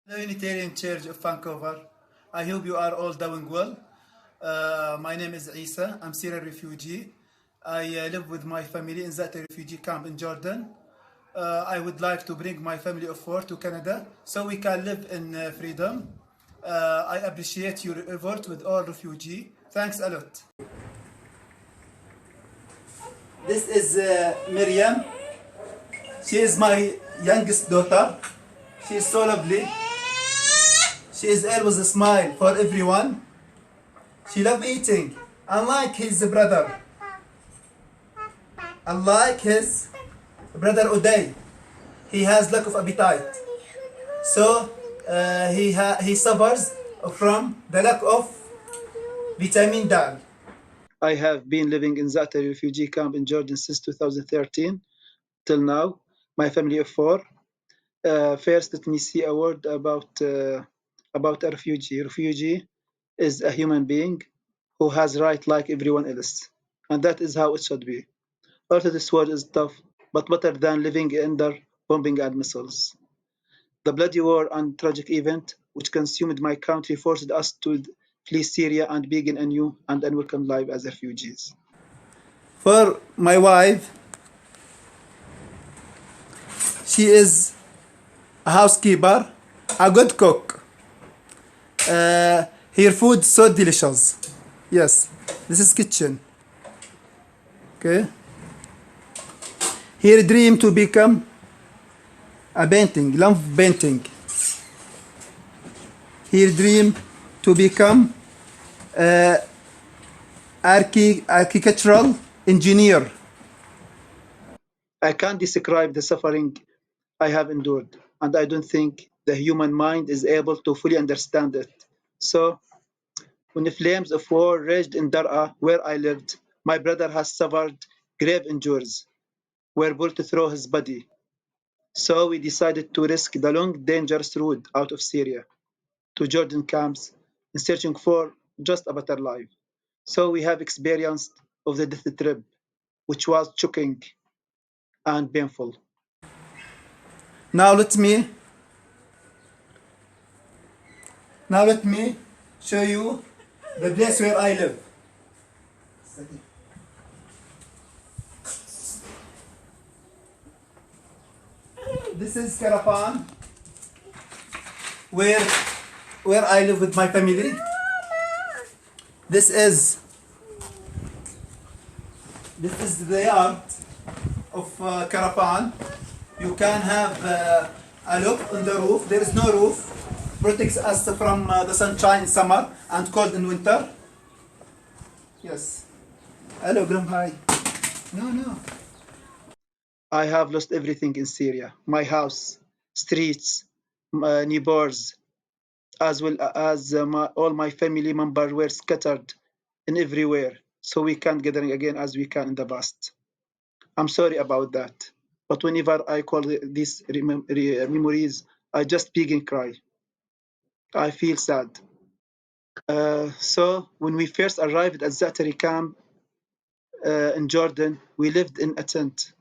The Unitarian Church of Vancouver. I hope you are all doing well. My name is Issa. I'm Syrian refugee. I live with my family in Zataari refugee camp in Jordan. I would like to bring my family of four to Canada so we can live in freedom. I appreciate your effort with all refugees. Thanks a lot. This is Miriam. She is my youngest daughter. She is so lovely. She is always a smile for everyone. She loves eating. Unlike his brother. Unlike his brother Uday. He has lack of appetite. So he suffers from the lack of vitamin D. I have been living in Zataari refugee camp in Jordan since 2013 till now. My family of four. First, let me see a word about a refugee. Refugee is a human being who has right like everyone else, and that is how it should be. Also, this word is tough, but better than living under bombing and missiles. The bloody war and tragic event which consumed my country forced us to flee Syria and begin a new and unwelcome life as refugees. For my wife, she is a housekeeper, a good cook. Her food so delicious. Yes, this is kitchen. Okay. Her dream to become a painting, love painting. Her dream to become architectural engineer. I can't describe the suffering I have endured, and I don't think the human mind is able to fully understand it. So, when the flames of war raged in Daraa, where I lived, my brother has suffered grave injuries, were pulled through his body. So we decided to risk the long, dangerous route out of Syria to Jordan camps in searching for just a better life. So we have experienced of the death trip, which was shocking and painful. Now let me now let me show you the place where I live. This is Caravan, where I live with my family. This is the yard of Caravan. You can have a look on the roof. There is no roof. Protects us from the sunshine in summer and cold in winter. Yes. Hello, Graham. Hi. No. I have lost everything in Syria. My house, streets, my neighbors, as well as all my family members were scattered in everywhere. So we can't gather again as we can in the past. I'm sorry about that. But whenever I call these memories, I just begin cry. I feel sad. So when we first arrived at Zataari camp in Jordan, we lived in a tent.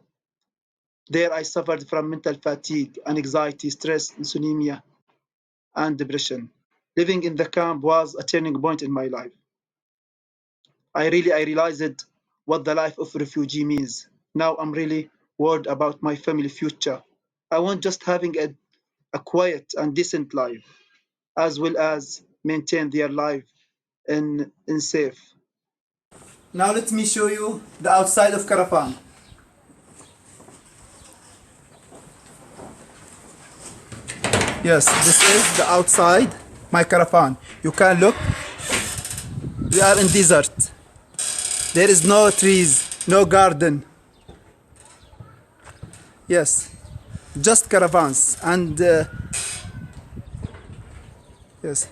There I suffered from mental fatigue, anxiety, stress, insomnia, and depression. Living in the camp was a turning point in my life. I realized what the life of refugee means. Now I'm really worried about my family future. I want just having a quiet and decent life, as well as maintain their life in safe. Now let me show you the outside of Caravan. Yes, this is the outside, my Caravan. You can look, we are in desert. There is no trees, no garden. Yes, just caravans and yes,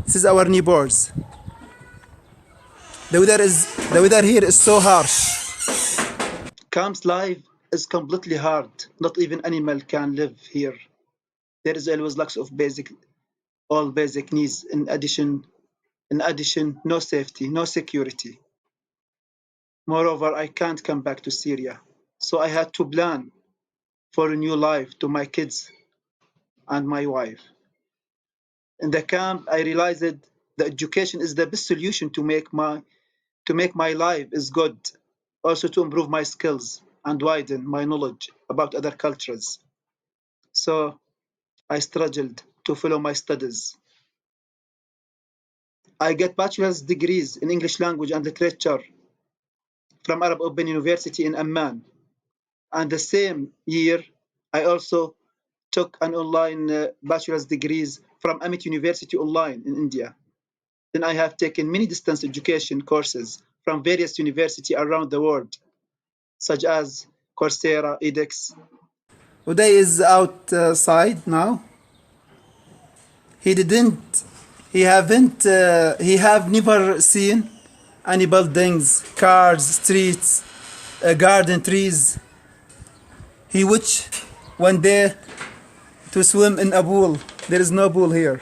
this is our neighbors. The weather here is so harsh. Camp's life is completely hard. Not even animal can live here. There is always lack of all basic needs. In addition, no safety, no security. Moreover, I can't come back to Syria, so I had to plan for a new life to my kids and my wife. In the camp, I realized that education is the best solution to make my life is good, also to improve my skills and widen my knowledge about other cultures. So I struggled to follow my studies. I get bachelor's degrees in English language and literature from Arab Open University in Amman. And the same year, I also took an online bachelor's degrees from Amit University online in India. Then I have taken many distance education courses from various universities around the world, such as Coursera, edX. Uday is outside now. He didn't. He haven't. He have never seen any buildings, cars, streets, garden, trees. He wish one day to swim in a pool. There is no pool here.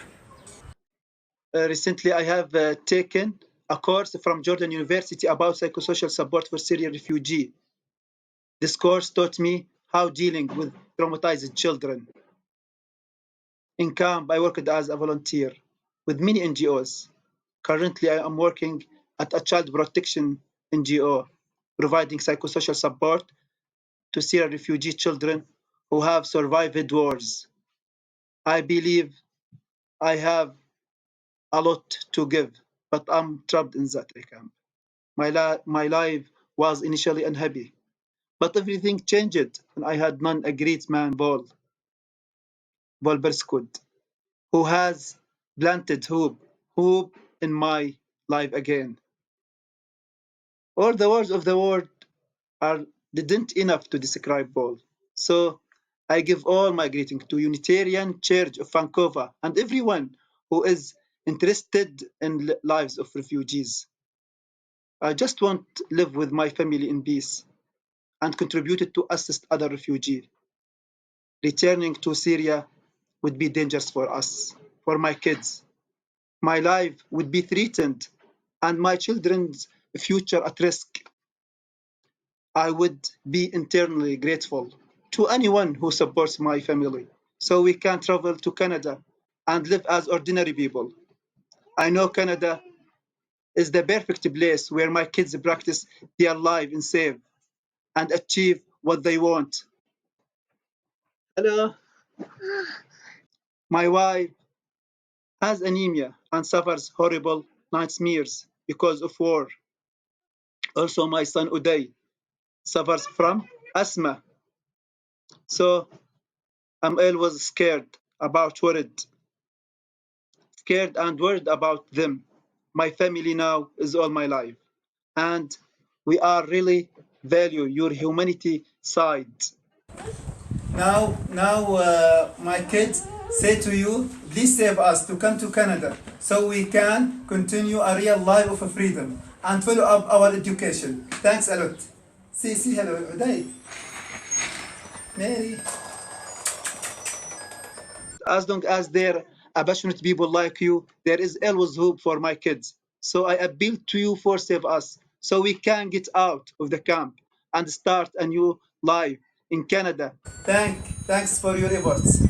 Recently, I have taken a course from Jordan University about psychosocial support for Syrian refugee. This course taught me how dealing with traumatized children. In camp, I worked as a volunteer with many NGOs. Currently, I am working at a child protection NGO, providing psychosocial support to Syrian refugee children who have survived wars. I believe I have a lot to give, but I'm trapped in that camp. My life was initially unhappy, but everything changed when I had known a great man, Paul Berskud, who has planted hope in my life again. All the words of the world are didn't enough to describe Paul. So I give all my greeting to Unitarian Church of Vancouver and everyone who is interested in lives of refugees. I just want to live with my family in peace and contributed to assist other refugees. Returning to Syria would be dangerous for us, for my kids. My life would be threatened and my children's future at risk. I would be internally grateful to anyone who supports my family so we can travel to Canada and live as ordinary people. I know Canada is the perfect place where my kids practice their life in safe and achieve what they want. Hello. My wife has anemia and suffers horrible nightmares because of war. Also, my son Uday suffers from asthma. So I'm always scared and worried about them. My family now is all my life. And we are really value your humanity side. Now, my kids say to you, please save us to come to Canada so we can continue a real life of freedom and follow up our education. Thanks a lot. See, hello, Uday. Mary. As long as there are passionate people like you, there is always hope for my kids. So I appeal to you for save us so we can get out of the camp and start a new life in Canada. Thanks for your efforts.